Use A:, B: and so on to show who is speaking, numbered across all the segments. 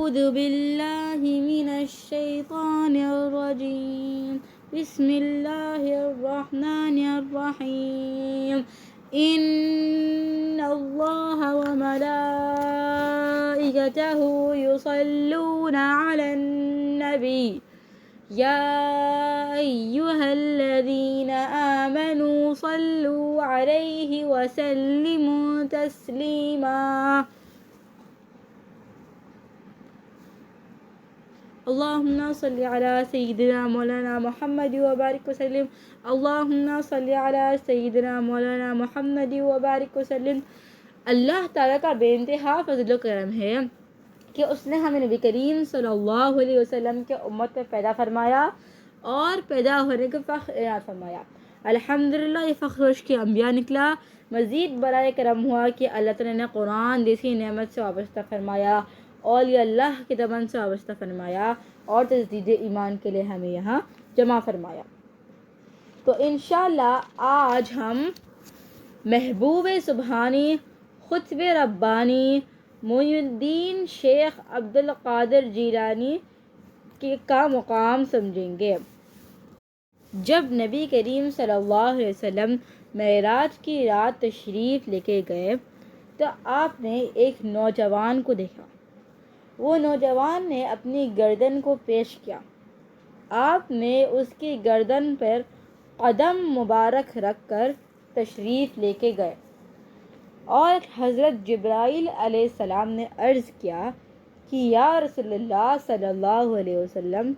A: أعوذ بالله من الشيطان الرجيم بسم الله الرحمن الرحيم إن الله وملائكته يصلون على النبي يا أيها الذين آمنوا صلوا عليه وسلموا تسليما اللهم صل على سيدنا مولانا محمد وبارك وسلم اللهم صل على سيدنا مولانا محمد وبارك وسلم۔ اللہ تعالیٰ کا بے انتہا فضل و کرم ہے کہ اس نے ہمیں نبی کریم صلی اللہ علیہ وسلم کے امت میں پیدا فرمایا اور پیدا ہونے کا فخر عنایت فرمایا۔ الحمدللہ یہ فخر اس کے انبیاء نکلا۔ مزید برائے کرم ہوا کہ اللہ تعالیٰ نے قرآن جیسی نعمت سے وابستہ فرمایا، اولیاء اللہ کے دمن سے وابستہ فرمایا اور تجدید ایمان کے لیے ہمیں یہاں جمع فرمایا۔ تو انشاءاللہ آج ہم محبوب سبحانی خطب ربانی معین الدین شیخ عبدالقادر جیلانی کا مقام سمجھیں گے۔ جب نبی کریم صلی اللہ علیہ وسلم معراج کی رات تشریف لے کے گئے تو آپ نے ایک نوجوان کو دیکھا۔ وہ نوجوان نے اپنی گردن کو پیش کیا۔ آپ نے اس کی گردن پر قدم مبارک رکھ کر تشریف لے کے گئے اور حضرت جبرائیل علیہ السلام نے عرض کیا کہ یا رسول اللہ صلی اللہ علیہ وسلم،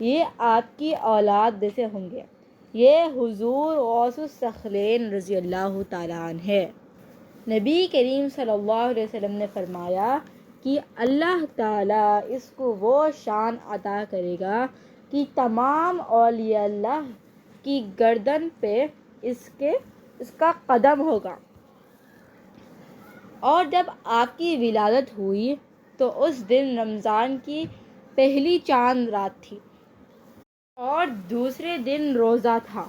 A: یہ آپ کی اولاد جیسے ہوں گے، یہ حضور غوث الثقلین رضی اللہ تعالیٰ عنہ ہے۔ نبی کریم صلی اللہ علیہ وسلم نے فرمایا کہ اللہ تعالیٰ اس کو وہ شان عطا کرے گا کہ تمام اولیاء اللہ کی گردن پہ اس کا قدم ہوگا۔ اور جب آپ کی ولادت ہوئی تو اس دن رمضان کی پہلی چاند رات تھی اور دوسرے دن روزہ تھا۔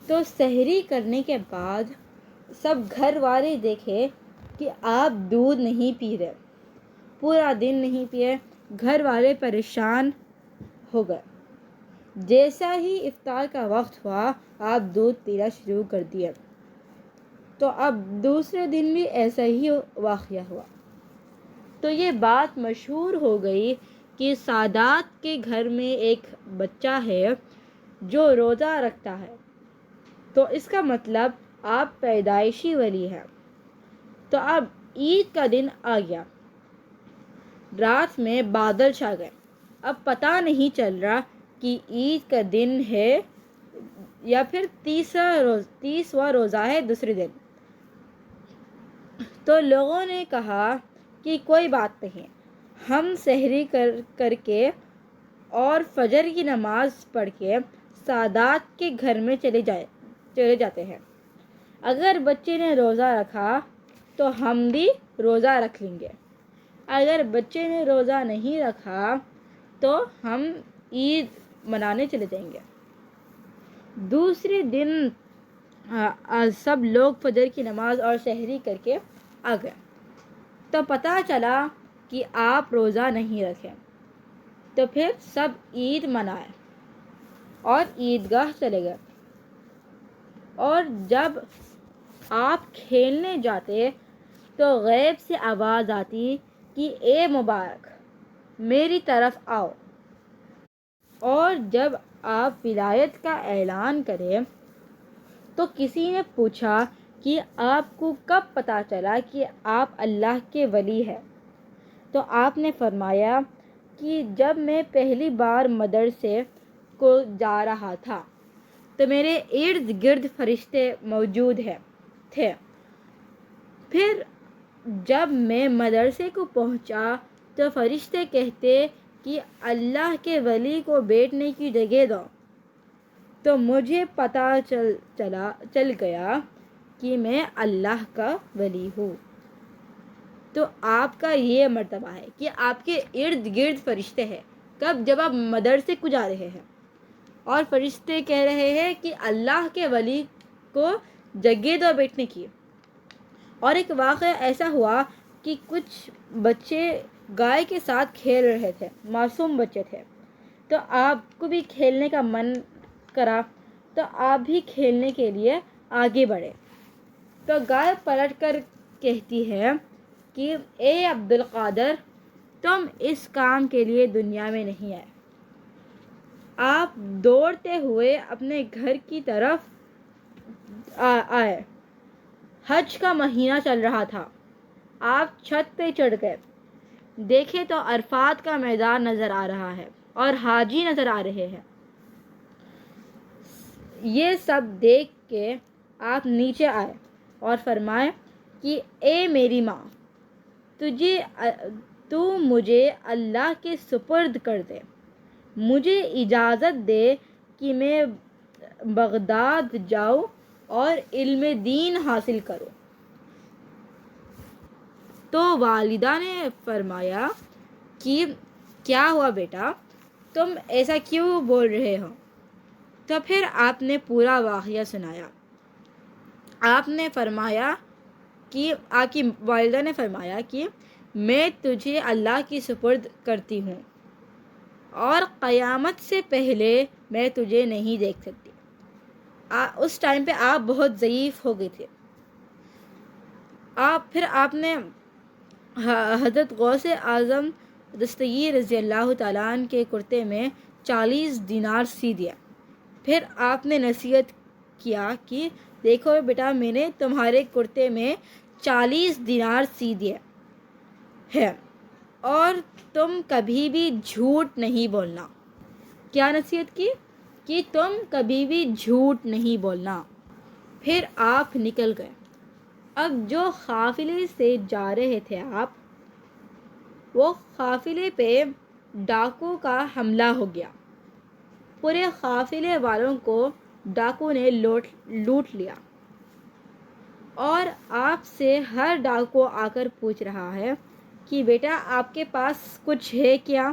A: تو سحری کرنے کے بعد سب گھر والے دیکھے کہ آپ دودھ نہیں پی رہے، پورا دن نہیں پیے۔ گھر والے پریشان ہو گئے۔ جیسا ہی افطار کا وقت ہوا آپ دودھ پینا شروع کر دیے۔ تو اب دوسرے دن بھی ایسا ہی واقعہ ہوا۔ تو یہ بات مشہور ہو گئی کہ سادات کے گھر میں ایک بچہ ہے جو روزہ رکھتا ہے، تو اس کا مطلب آپ پیدائشی ولی ہیں۔ تو اب عید کا دن آ گیا، رات میں بادل چھا گئے، اب پتہ نہیں چل رہا کہ عید کا دن ہے یا پھر 30واں روزہ ہے دوسرے دن۔ تو لوگوں نے کہا کہ کوئی بات نہیں، ہم سحری کر کے اور فجر کی نماز پڑھ کے سادات کے گھر میں چلے جاتے ہیں۔ اگر بچے نے روزہ رکھا تو ہم بھی روزہ رکھ لیں گے، اگر بچے نے روزہ نہیں رکھا تو ہم عید منانے چلے جائیں گے۔ دوسرے دن سب لوگ فجر کی نماز اور سحری کر کے آ گئے تو پتہ چلا کہ آپ روزہ نہیں رکھے۔ تو پھر سب عید منائے اور عیدگاہ چلے گئے، اور جب آپ کھیلنے جاتے تو غیب سے آواز آتی کہ اے مبارک میری طرف آؤ۔ اور جب آپ ولایت کا اعلان کریں تو کسی نے پوچھا کہ آپ کو کب پتہ چلا کہ آپ اللہ کے ولی ہیں؟ تو آپ نے فرمایا کہ جب میں پہلی بار مدرسے کو جا رہا تھا تو میرے ارد گرد فرشتے موجود تھے، پھر جب میں مدرسے کو پہنچا تو فرشتے کہتے کہ اللہ کے ولی کو بیٹھنے کی جگہ دو، تو مجھے پتہ چل گیا کہ میں اللہ کا ولی ہوں۔ تو آپ کا یہ مرتبہ ہے کہ آپ کے ارد گرد فرشتے ہیں۔ کب؟ جب آپ مدرسے کو جا رہے ہیں اور فرشتے کہہ رہے ہیں کہ اللہ کے ولی کو جگہ دو بیٹھنے کی۔ اور ایک واقعہ ایسا ہوا کہ کچھ بچے گائے کے ساتھ کھیل رہے تھے، معصوم بچے تھے۔ تو آپ کو بھی کھیلنے کا من کرا تو آپ بھی کھیلنے کے لیے آگے بڑھے۔ تو گائے پلٹ کر کہتی ہے کہ اے عبد القادر، تم اس کام کے لیے دنیا میں نہیں آئے۔ آپ دوڑتے ہوئے اپنے گھر کی طرف آئے۔ حج کا مہینہ چل رہا تھا۔ آپ چھت پہ چڑھ گئے، دیکھے تو عرفات کا میدان نظر آ رہا ہے اور حاجی نظر آ رہے ہیں۔ یہ سب دیکھ کے آپ نیچے آئے اور فرمائے کہ اے میری ماں، تو مجھے اللہ کے سپرد کر دے، مجھے اجازت دے کہ میں بغداد جاؤں اور علم دین حاصل کروں۔ تو والدہ نے فرمایا کہ کیا ہوا بیٹا، تم ایسا کیوں بول رہے ہو؟ تو پھر آپ نے پورا واقعہ سنایا۔ آپ نے فرمایا کہ آپ کی والدہ نے فرمایا کہ میں تجھے اللہ کی سپرد کرتی ہوں اور قیامت سے پہلے میں تجھے نہیں دیکھ سکتی۔ اس ٹائم پہ آپ بہت ضعیف ہو گئے تھے۔ پھر آپ نے حضرت غوث اعظم دستگیر رضی اللہ تعالیٰ عنہ کے کرتے میں 40 دینار سی دیا۔ پھر آپ نے نصیحت کیا کہ دیکھو بیٹا، میں نے تمہارے کرتے میں 40 دینار سی دیے ہے اور تم کبھی بھی جھوٹ نہیں بولنا۔ کیا نصیحت کی؟ کہ تم کبھی بھی جھوٹ نہیں بولنا۔ پھر آپ نکل گئے۔ اب جو قافلے سے جا رہے تھے وہ قافلے پہ ڈاکو کا حملہ ہو گیا۔ پورے قافلے والوں کو ڈاکو نے لوٹ لیا اور آپ سے ہر ڈاکو آ کر پوچھ رہا ہے کہ بیٹا آپ کے پاس کچھ ہے کیا؟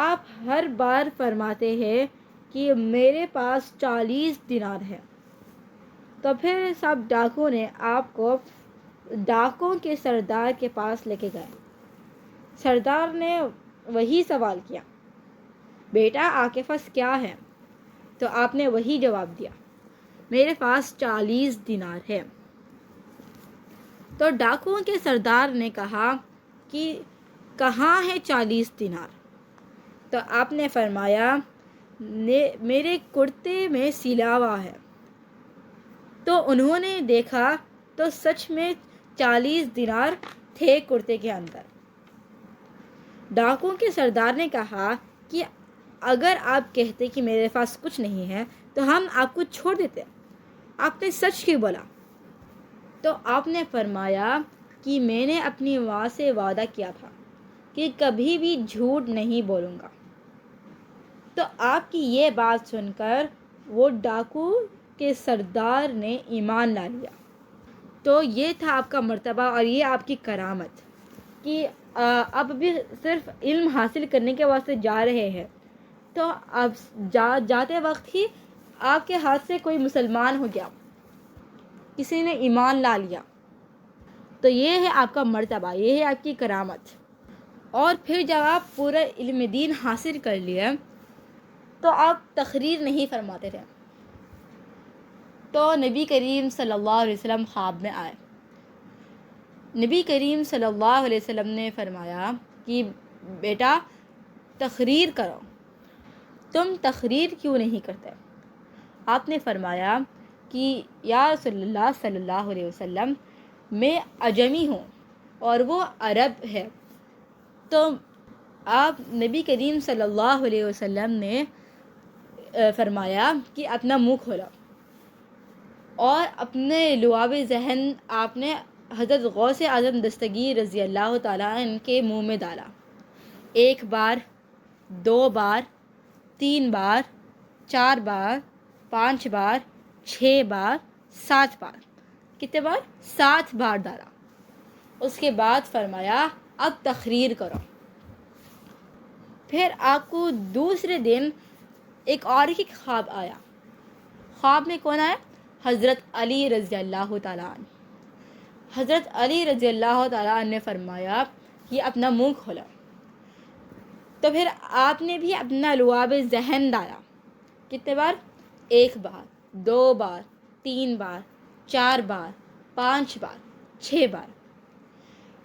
A: آپ ہر بار فرماتے ہیں کہ میرے پاس 40 دینار ہے۔ تو پھر سب ڈاکو نے آپ کو ڈاکوں کے سردار کے پاس لے کے گئے۔ سردار نے وہی سوال کیا، بیٹا آپ کے پاس کیا ہے؟ تو آپ نے وہی جواب دیا، میرے پاس 40 دینار ہے۔ تو ڈاکوؤں کے سردار نے کہا کہ کہاں ہے 40 دینار؟ تو آپ نے فرمایا میرے کرتے میں سلا ہوا ہے۔ تو انہوں نے دیکھا تو سچ میں 40 دینار تھے کرتے کے اندر۔ ڈاکوؤں کے سردار نے کہا کہ اگر آپ کہتے کہ میرے پاس کچھ نہیں ہے تو ہم آپ کو چھوڑ دیتے، آپ نے سچ کیوں بولا؟ تو آپ نے فرمایا کہ میں نے اپنی ماں سے وعدہ کیا تھا کہ کبھی بھی جھوٹ نہیں بولوں گا۔ تو آپ کی یہ بات سن کر وہ ڈاکو کے سردار نے ایمان لا لیا۔ تو یہ تھا آپ کا مرتبہ اور یہ آپ کی کرامت کہ آپ بھی صرف علم حاصل کرنے کے واسطے جا رہے ہیں، تو اب جاتے وقت ہی آپ کے ہاتھ سے کوئی مسلمان ہو گیا، کسی نے ایمان لا لیا، تو یہ ہے آپ کا مرتبہ، یہ ہے آپ کی کرامت۔ اور پھر جب آپ پورا علم دین حاصل کر لیے تو آپ تقریر نہیں فرماتے تھے۔ تو نبی کریم صلی اللہ علیہ وسلم خواب میں آئے۔ نبی کریم صلی اللہ علیہ وسلم نے فرمایا کہ بیٹا تقریر کرو، تم تقریر کیوں نہیں کرتے؟ آپ نے فرمایا کہ یا رسول اللہ صلی اللہ علیہ وسلم، میں عجمی ہوں اور وہ عرب ہے۔ تو آپ نبی کریم صلی اللہ علیہ وسلم نے فرمایا کہ اپنا منہ کھولا اور اپنے لعاب ذہن آپ نے حضرت غوث اعظم دستگیر رضی اللہ تعالیٰ عنہ کے منہ میں ڈالا۔ 1 بار، 2 بار، 3 بار، 4 بار، 5 بار، 6 بار، 7 بار۔ کتنے بار؟ 7 بار ڈالا۔ اس کے بعد فرمایا اب تقریر کرو۔ پھر آپ کو دوسرے دن ایک اور ہی خواب آیا۔ خواب میں کون آیا؟ حضرت علی رضی اللہ تعالیٰ عنہ۔ حضرت علی رضی اللہ تعالیٰ عنہ نے فرمایا کہ اپنا منہ کھولا۔ تو پھر آپ نے بھی اپنا لعاب ذہن ڈالا۔ کتنے بار؟ 1 بار، 2 بار، 3 بار، 4 بار، 5 بار، 6 بار۔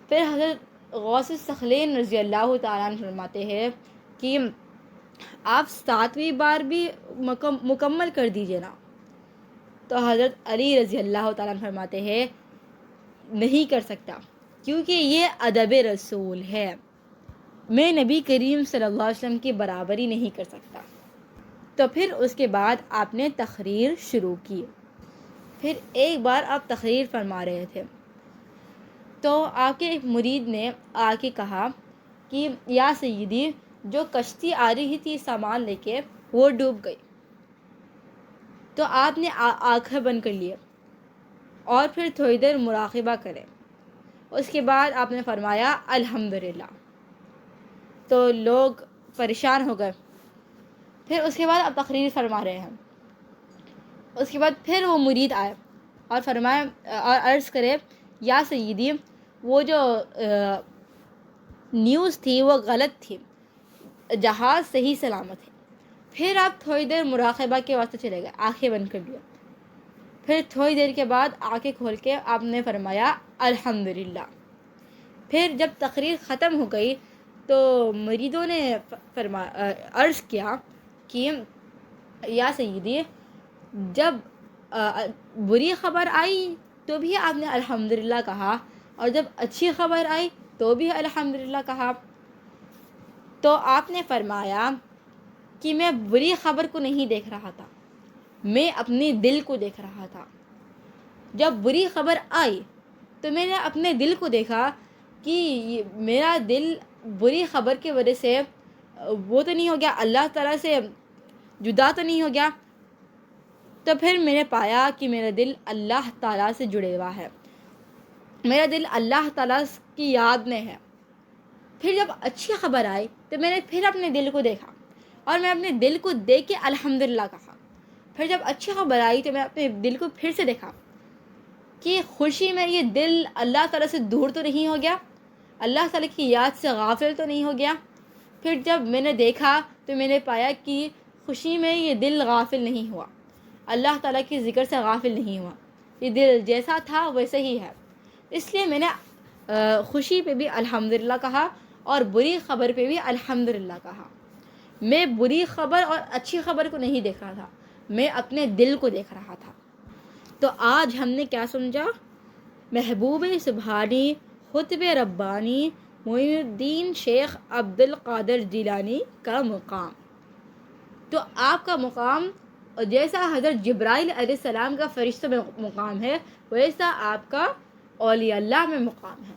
A: پھر حضرت غوث الثقلین رضی اللہ تعالیٰ عنہ فرماتے ہیں کہ آپ 7ویں بار بھی مکمل کر دیجیے نا۔ تو حضرت علی رضی اللہ تعالیٰ عنہ فرماتے ہیں نہیں کر سکتا، کیونکہ یہ ادب رسول ہے، میں نبی کریم صلی اللہ علیہ وسلم کی برابری نہیں کر سکتا۔ تو پھر اس کے بعد آپ نے تقریر شروع کی۔ پھر ایک بار آپ تقریر فرما رہے تھے تو آپ کے ایک مرید نے آ کے کہا کہ یا سیدی، جو کشتی آ رہی تھی سامان لے کے وہ ڈوب گئی۔ تو آپ نے آنکھیں بند کر لیے اور پھر تھوڑی دیر مراقبہ کرے۔ اس کے بعد آپ نے فرمایا الحمدللہ۔ تو لوگ پریشان ہو گئے۔ پھر اس کے بعد آپ تقریر فرما رہے ہیں۔ اس کے بعد پھر وہ مرید آئے اور فرمایا اور عرض کرے یا سیدی، وہ جو نیوز تھی وہ غلط تھی، جہاز صحیح سلامت ہے۔ پھر آپ تھوڑی دیر مراقبہ کے واسطے چلے گئے، آنکھیں بند کر لیا۔ پھر تھوڑی دیر کے بعد آنکھیں کھول کے آپ نے فرمایا الحمدللہ۔ پھر جب تقریر ختم ہو گئی تو مریدوں نے عرض کیا کہ یا سیدی، جب بری خبر آئی تو بھی آپ نے الحمدللہ کہا، اور جب اچھی خبر آئی تو بھی الحمدللہ کہا۔ تو آپ نے فرمایا کہ میں بری خبر کو نہیں دیکھ رہا تھا، میں اپنے دل کو دیکھ رہا تھا۔ جب بری خبر آئی تو میں نے اپنے دل کو دیکھا کہ میرا دل بری خبر کی وجہ سے وہ تو نہیں ہو گیا، اللہ تعالیٰ سے جدا تو نہیں ہو گیا۔ تو پھر میں نے پایا کہ میرا دل اللہ تعالیٰ سے جڑے ہوا ہے، میرا دل اللہ تعالیٰ کی یاد میں ہے۔ پھر جب اچھی خبر آئی تو میں نے پھر اپنے دل کو دیکھا اور میں اپنے دل کو دیکھ کے الحمدللہ کہا۔ پھر جب اچھی خبر آئی تو میں اپنے دل کو پھر سے دیکھا کہ خوشی میں یہ دل اللہ تعالیٰ سے دور تو نہیں ہو گیا، اللہ تعالیٰ کی یاد سے غافل تو نہیں ہو گیا۔ پھر جب میں نے دیکھا تو میں نے پایا کہ خوشی میں یہ دل غافل نہیں ہوا، اللہ تعالیٰ کی ذکر سے غافل نہیں ہوا، یہ دل جیسا تھا ویسے ہی ہے۔ اس لیے میں نے خوشی پہ بھی الحمدللہ کہا اور بری خبر پہ بھی الحمدللہ کہا۔ میں بری خبر اور اچھی خبر کو نہیں دیکھ رہا تھا، میں اپنے دل کو دیکھ رہا تھا۔ تو آج ہم نے کیا سمجھا؟ محبوب سبحانی خطب ربانی معین الدین شیخ عبد القادر جیلانی کا مقام۔ تو آپ کا مقام جیسا حضرت جبرائیل علیہ السلام کا فرشتہ میں مقام ہے، ویسا آپ کا اولیاء اللہ میں مقام ہے۔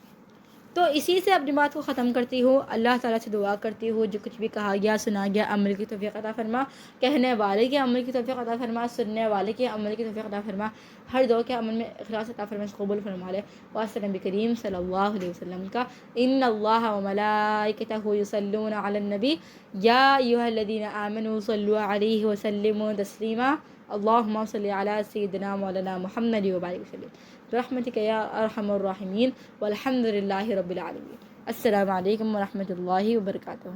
A: تو اسی سے اپنی بات کو ختم کرتی ہوں۔ اللہ تعالیٰ سے دعا کرتی ہوں جو کچھ بھی کہا گیا سنا گیا عمل کی توفیق عطا فرما، کہنے والے کے عمل کی توفیق عطا فرما، سننے والے کے عمل کی توفیق عطا فرما، ہر دو کے عمل میں اخلاص عطا فرما، قبول فرما لے۔ واسطہ نبی کریم صلی اللہ علیہ وسلم کا، ان اللہ وملائکتہ یصلون علی النبی یا ایھا الذین آمنوا صلوا علیہ وسلموا تسلیما، اللہم صل علی سیدنا مولانا محمد وبارک وسلم برحمتک یا ارحم الراحمین والحمد للہ رب العالمین۔ السلام علیکم ورحمۃ اللہ وبرکاتہ۔